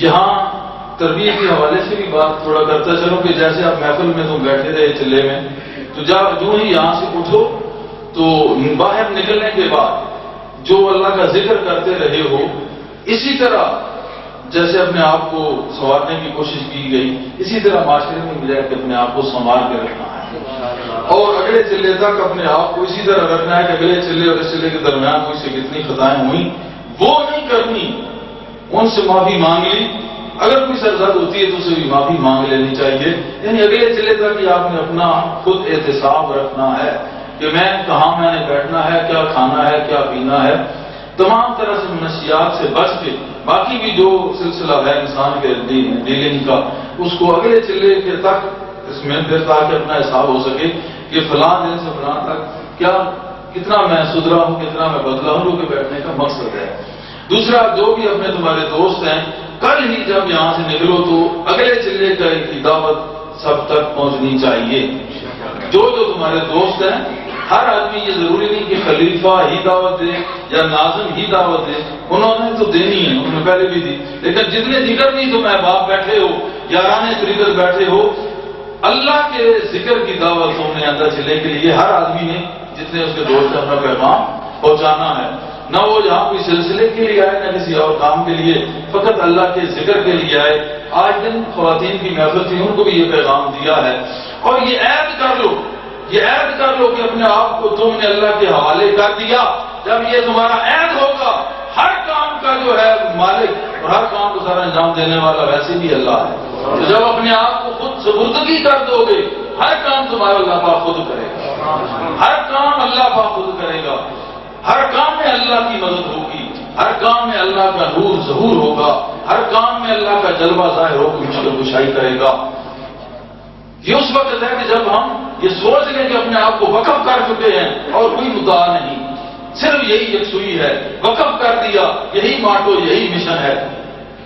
یہاں تربیت کے حوالے سے بھی بات تھوڑا کرتا چلوں کہ جیسے آپ محفل میں تم بیٹھے رہے چلے میں، تو جب جو ہی یہاں سے اٹھو تو باہر نکلنے کے بعد جو اللہ کا ذکر کرتے رہے ہو، اسی طرح جیسے اپنے آپ کو سنوارنے کی کوشش کی گئی، اسی طرح معاشرے میں مل جائے کہ اپنے آپ کو سنوار کے رکھنا ہے، اور اگلے چلے تک اپنے آپ کو اسی طرح رکھنا ہے کہ اگلے چلے اور اس چلے کے درمیان کوئی سے کتنی خطائیں ہوئیں وہ نہیں کرنی، ان سے معافی مانگ لی، اگر کوئی سرزد ہوتی ہے تو اسے بھی معافی مانگ لینی چاہیے، یعنی اگلے چلے تک کہ آپ نے اپنا خود احتساب رکھنا ہے کہ میں کہاں میں نے بیٹھنا ہے، کیا کھانا ہے، کیا پینا ہے، تمام طرح سے منشیات سے بچ کے باقی بھی جو سلسلہ ہے انسان کے ڈیلنگ کا اس کو اگلے چلے کے تک اس میں پھر تاکہ اپنا حساب ہو سکے کہ فلاں دن سے فلاں تک کیا کتنا میں سدھرا ہوں، کتنا میں بدلا ہوں، جو کہ بیٹھنے کا مقصد ہے۔ دوسرا، جو بھی اپنے تمہارے دوست ہیں، کل ہی جب یہاں سے نکلو تو اگلے چلے کی دعوت سب تک پہنچنی چاہیے۔ جو تمہارے دوست ہیں، ہر آدمی یہ ضروری نہیں کہ خلیفہ ہی دعوت دے یا ناظم ہی دعوت دے، انہوں نے تو دینی ہے، انہوں نے پہلے بھی دی، لیکن جتنے ذکر نہیں تم احباب بیٹھے ہو، یارانے طریقت بیٹھے ہو، اللہ کے ذکر کی دعوت تم نے اندر چلے کے لیے ہر آدمی نے جتنے اس کے دوست اپنا پیغام پہنچانا ہے، نہ وہ جہاں کوئی سلسلے کے لیے آئے نہ کسی اور کام کے لیے، فقط اللہ کے ذکر کے لیے آئے۔ آج دن خواتین کی محفل تھی، ان کو بھی یہ پیغام دیا ہے، اور یہ عہد کر لو، یہ عہد کر لو کہ اپنے آپ کو تم نے اللہ کے حوالے کر دیا۔ جب یہ تمہارا عہد ہوگا، ہر کام کا جو ہے مالک اور ہر کام کو سارا انجام دینے والا ویسے بھی اللہ ہے، تو جب اپنے آپ کو خود سپردگی کر دو گے، ہر کام تمہارا اللہ پاک خود کرے گا، ہر کام اللہ پاک خود کرے گا، ہر کام میں اللہ کی مدد ہوگی، ہر کام میں اللہ کا نور ظہور ہوگا، ہر کام میں اللہ کا جلوہ ظاہر ہو کے مشکل کشائی کرے گا۔ یہ اس وقت ہے کہ جب ہم یہ سوچ لیں کہ اپنے آپ کو وقف کر چکے ہیں اور کوئی مدعا نہیں، صرف یہی یکسوئی ہے، وقف کر دیا، یہی ماٹو، یہی مشن ہے،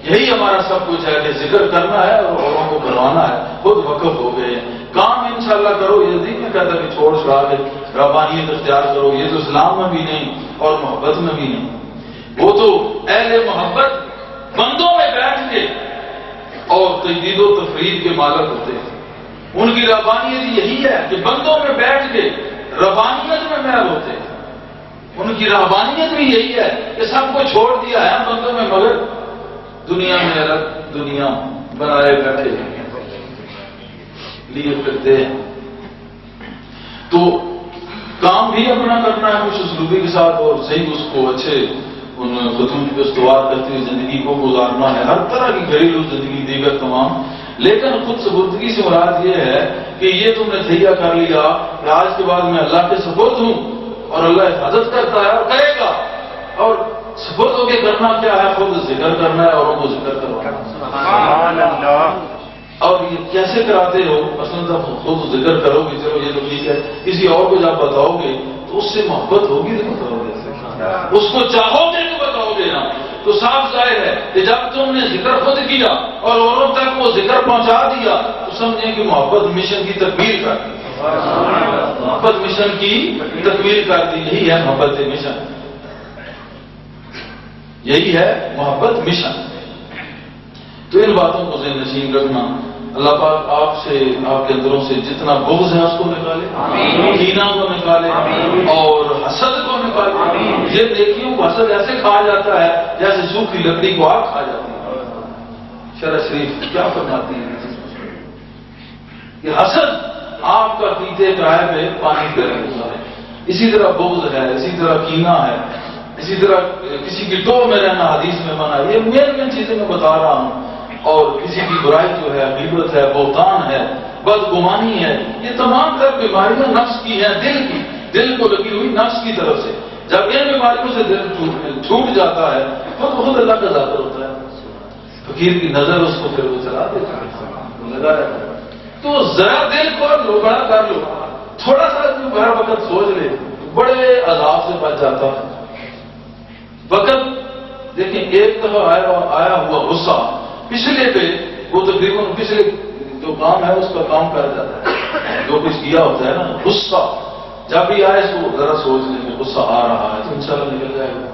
یہی ہمارا سب کچھ ہے کہ ذکر کرنا ہے اور اوروں کو کروانا ہے، خود وقف ہو گئے ہیں۔ کام انشاءاللہ کرو، یہ نہیں کہتا کہ چھوڑ چھڑا کے ربانیت اختیار کرو، یہ تو اسلام میں بھی نہیں اور محبت میں بھی نہیں۔ وہ تو اہل محبت بندوں میں بیٹھ کے اور تجدید و تفرید کے مالک ہوتے ہیں، ان کی ربانیت یہی ہے کہ بندوں میں بیٹھ کے ربانیت میں محل ہوتے ہیں، ان کی رہبانیت بھی یہی ہے کہ سب کو چھوڑ دیا ہے بندوں میں، مگر دنیا میں الگ دنیا بنائے بیٹھے لیے پھرتے ہیں۔ تو کام بھی اپنا کرنا ہے کچھ اسلوبی کے ساتھ، اور صحیح اس کو اچھے ان خطوط پہ استوار کرتے ہوئے زندگی کو گزارنا ہے، ہر طرح کی گھریلو زندگی دیگر تمام، لیکن خود سپردگی سے مراد یہ ہے کہ یہ تم نے تہیا کر لیا کہ آج کے بعد میں اللہ کے سپرد ہوں اور اللہ حفاظت کرتا ہے اور کرے گا، اور سپرد ہو کے کرنا کیا ہے؟ خود ذکر کرنا ہے، اوروں کو ذکر کروانا۔ سبحان اللہ۔ اور یہ کیسے کراتے ہو؟ مثلا جب خود ذکر کرو گے، چلو یہ تو ٹھیک ہے، کسی اور کو جب بتاؤ گے تو اس سے محبت ہوگی تو بتاؤ گے، اس کو چاہو گے تو بتاؤ گے نا۔ تو صاف ظاہر ہے کہ جب تم نے ذکر خود کیا اور اوروں تک وہ ذکر پہنچا دیا تو سمجھیں کہ محبت مشن کی تکمیل کر دی، محبت مشن کی تکمیل کر دی، یہی ہے محبت مشن، یہی ہے محبت مشن۔ تو ان باتوں کو ذہن نشین رکھنا، اللہ پاک آپ سے، آپ کے اندروں سے جتنا بغض ہے اس کو نکالے، کینہ کو نکالے اور حسد کو نکالے۔ یہ نیکیوں کو حسد ایسے کھا جاتا ہے جیسے سوکھی لکڑی کو آگ کھا جاتی ہے۔ شرع شریف کیا فرماتی ہے کہ حسد آپ کا پیتے کرائے پہ پانی پہ رہتا ہے، اسی طرح بغض ہے، اسی طرح کینہ ہے، اسی طرح کسی کی ٹو میں رہنا حدیث میں منع ہے۔ یہ مین چیزیں میں بتا رہا ہوں، اور کسی کی برائی جو ہے، غیبت ہے، بہتان ہے، بدگمانی ہے، یہ تمام تر بیماریاں نفس کی ہیں، دل کو لگی ہوئی نفس کی طرف سے۔ جب ان بیماریوں سے دل چھوٹ جاتا ہے خود اللہ کا ذکر ہوتا ہے، فقیر کی نظر اس کو پھر وہ چلا دیتا ہے، لگا رہتا ہے۔ تو ذرا دل کو بڑا کر لو، تھوڑا سا بڑا وقت سوچ لے، بڑے عذاب سے بچ جاتا ہے۔ وقت دیکھیں، ایک دفعہ آیا ہوا غصہ پچھلے پہ وہ تقریباً پچھلے جو کام ہے اس کا کام کر جاتا ہے، جو کچھ کیا ہوتا ہے نا، غصہ جب بھی آئے اس کو ذرا سوچ لیں کہ غصہ آ رہا ہے تو انشاءاللہ نکل جائے گا۔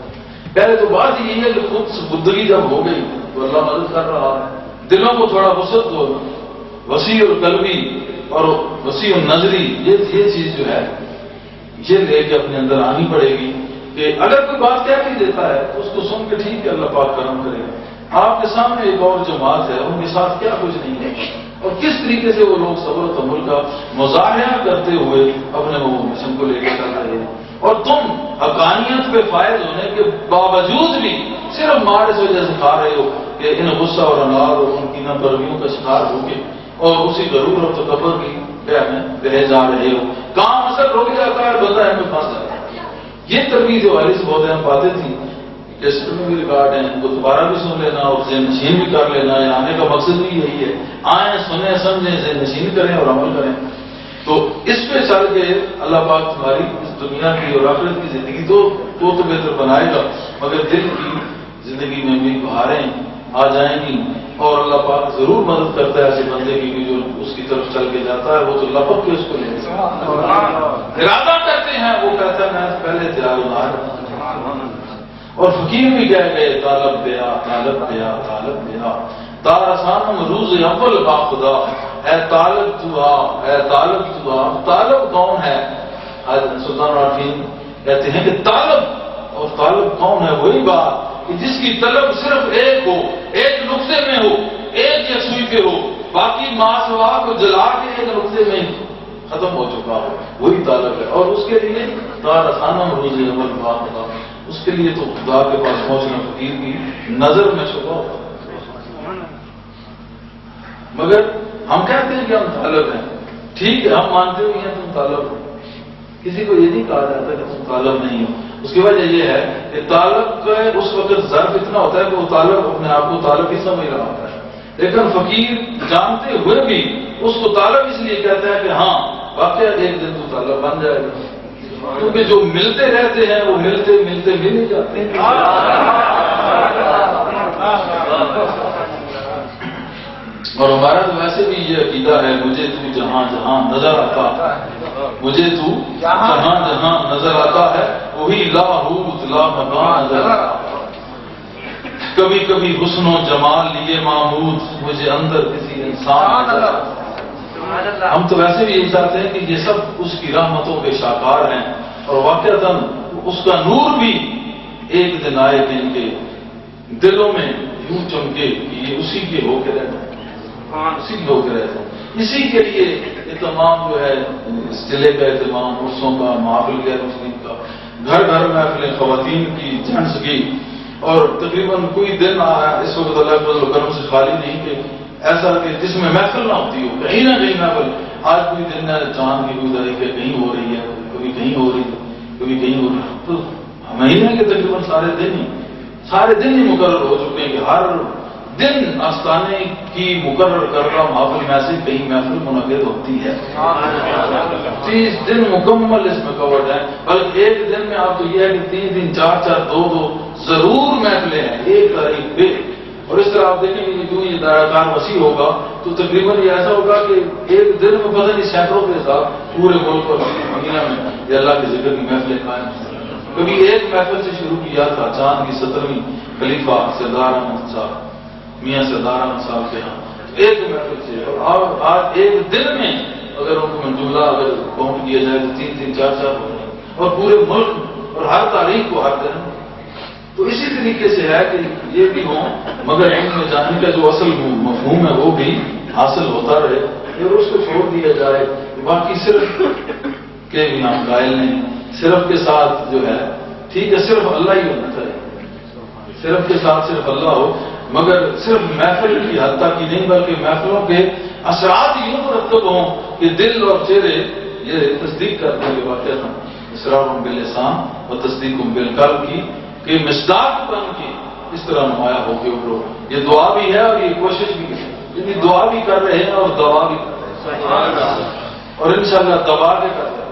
پہلے تو بات یہی ہے کہ خود سپردگی جب ہو گئی تو اللہ مدد کر رہا ہے. دلوں کو تھوڑا وسعت دو، وسیع القلبی اور وسیع النظری، یہ چیز جو ہے یہ لے کے اپنے اندر آنی پڑے گی کہ اگر کوئی بات کہہ کے دیتا ہے تو اس کو سن کے ٹھیک ہے، اللہ پاک کرم کرے گا. آپ کے سامنے ایک اور جماعت ہے، ان کے ساتھ کیا کچھ نہیں ہے، اور کس طریقے سے وہ لوگ صبر و تحمل کا مظاہرہ کرتے ہوئے اپنے وہ مشن کو لے کے چل رہے ہیں، اور تم حقانیت پہ فائز ہونے کے باوجود بھی صرف مار اس وجہ سے کھا رہے ہو کہ ان غصہ اور انار اور ان کی ناپرویوں کا شکار ہو کے اور اسی غرور اور تکبر کی بہ میں بہے جا رہے ہو. کام اثر رک جاتا ہے، بندہ ہمیں پھنس جاتا ہے. یہ تربیت جو والی سے بہت اہم باتیں تھیں، کیسٹ میں بھی ریکارڈ ہیں، ان کو دوبارہ بھی سن لینا اور ذہن نشین بھی کر لینا. آنے کا مقصد بھی یہی ہے، آئیں سنیں سمجھیں ذہن نشین کریں اور عمل کریں. تو اس پہ چل کے اللہ پاک تمہاری اس دنیا کی اور آخرت کی زندگی تو بہتر بنائے گا، مگر دل کی زندگی میں بھی بہاریں آ جائیں گی. اور اللہ پاک ضرور مدد کرتا ہے ایسے بندے کی جو اس کی طرف چل کے جاتا ہے. وہ تو لپک کے اس کو لے ارادہ کرتے ہیں، وہ کہتا ہے میں پہلے تیار ہوں. اور فقیر بھی کہہ گئے طالب دیا طالب دیا طالب دیا تارسانم روز اول با خدا، اے طالب تو آ اے طالب تو آ. طالب کون ہے؟ سلطان عارفین کہتے ہیں کہ طالب اور طالب کون ہے؟ وہی بات کہ جس کی طلب صرف ایک ہو، ایک نقطے میں ہو، ایک یکسوئی پہ ہو، باقی ماسوا کو جلا کے ایک نقطے میں ختم ہو چکا ہو، وہی طالب ہے. اور اس کے لیے تارسانم روز اول با خدا، اس کے لیے تو خدا کے پاس پہنچنا فقیر کی نظر میں چھپا ہوتا. مگر ہم کہتے ہیں کہ ہم طالب ہیں، ٹھیک ہے، ہم مانتے ہوئے ہیں تم طالب ہو. کسی کو یہ نہیں کہا جاتا کہ تم طالب نہیں ہو. اس کی وجہ یہ ہے کہ طالب کا اس وقت ظرف اتنا ہوتا ہے کہ وہ طالب اپنے آپ کو طالب ہی سمجھ رہا ہوتا ہے، لیکن فقیر جانتے ہوئے بھی اس کو طالب اس لیے کہتا ہے کہ ہاں واقعہ ایک دن تو طالب بن جائے گا. کیونکہ جو ملتے رہتے ہیں وہ ملتے ملتے مل ہی جاتے ہیں. اور ہمارا تو ویسے بھی یہ عقیدہ ہے، مجھے تو جہاں جہاں نظر آتا ہے، مجھے تو جہاں جہاں نظر آتا ہے وہی لاہوت لا مکان نظر آتا ہے. کبھی کبھی حسن و جمال لیے محمود مجھے اندر کسی انسان نظر آتا ہے. ہم تو ویسے بھی یہی چاہتے ہیں کہ یہ سب اس کی رحمتوں کے شاکار ہیں، اور واقعتاً اس کا نور بھی ایک دن آئے کہ ان کے دلوں میں یوں چمکے کہ یہ اسی کے ہو کے رہتے ہیں، اسی کے ہو کے رہتے ہیں. اسی کے لیے یہ تمام جو ہے اس ضلع کا اہتمام، عرصوں کا، محافل غیر مسلم کا، گھر گھر محفلیں خواتین کی، جنس کی، اور تقریباً کوئی دن اس وقت اللہ کے فضل و کرم سے خالی نہیں کہ ایسا کہ جس میں محفل نہ ہوتی ہو، کہیں نہ کہیں محفل. آج کوئی دن ہے چاند کی کوئی تاریخ ہے کہیں ہو رہی ہے، کبھی کہیں ہو رہی ہے، کبھی کہیں ہو رہی ہے. تو مہینے کے تقریباً سارے دن ہی مقرر ہو چکے ہیں کہ ہر دن آستانے کی مقرر کردہ محفل میں سے کہیں محفل منعقد ہوتی ہے. 30 دن مکمل اس میں کورڈ ہے، بلکہ ایک دن میں آپ تو یہ ہے کہ 3 دن 4 2 ضرور محفلیں ہیں ایک تاریخ پہ. اور اس طرح آپ دیکھیں گے کہ یہ دائرہ کار وسیع ہوگا تو تقریباً یہ ایسا ہوگا کہ ایک دن میں پتہ نہیں سینکڑوں کے ساتھ پورے ملک اور مدینہ میں یہ اللہ کے ذکر کی محفلیں قائم. کبھی ایک محفل سے شروع کیا تھا چاند کی 17ویں خلیفہ سردار احمد صاحب، میاں سردار احمد صاحب کے یہاں ایک محفل سے. اور آج ایک دن میں اگر ان کو منجملہ اگر کاؤنٹ کیا جائے تو 3 4 ہو جائے، اور پورے ملک اور ہر تاریخ کو ہر دن. تو اسی طریقے سے ہے کہ یہ بھی ہوں مگر ان میں جانے کا جو اصل مفہوم ہے وہ بھی حاصل ہوتا رہے، پھر اس کو چھوڑ دیا جائے. باقی صرف کے بھی ہم قائل نہیں، صرف کے ساتھ جو ہے ٹھیک ہے صرف اللہ ہی ہونا چاہیے، صرف کے ساتھ صرف اللہ ہو، مگر صرف محفل کی حد تک ہی نہیں بلکہ محفلوں کے اثرات یوں مرتب ہوں کہ دل اور چہرے یہ تصدیق کرتے ہوئے واقعہ تھا اسرار باللسان و تصدیق بالقلب کی کہ مصداق بن کے اس طرح نمایاں ہو کے اوپر. یہ دعا بھی ہے اور یہ کوشش بھی ہے، یعنی دعا بھی کر رہے ہیں اور دوا بھی کر رہے ہیں، اور انشاءاللہ دوا بھی کر رہے ہیں.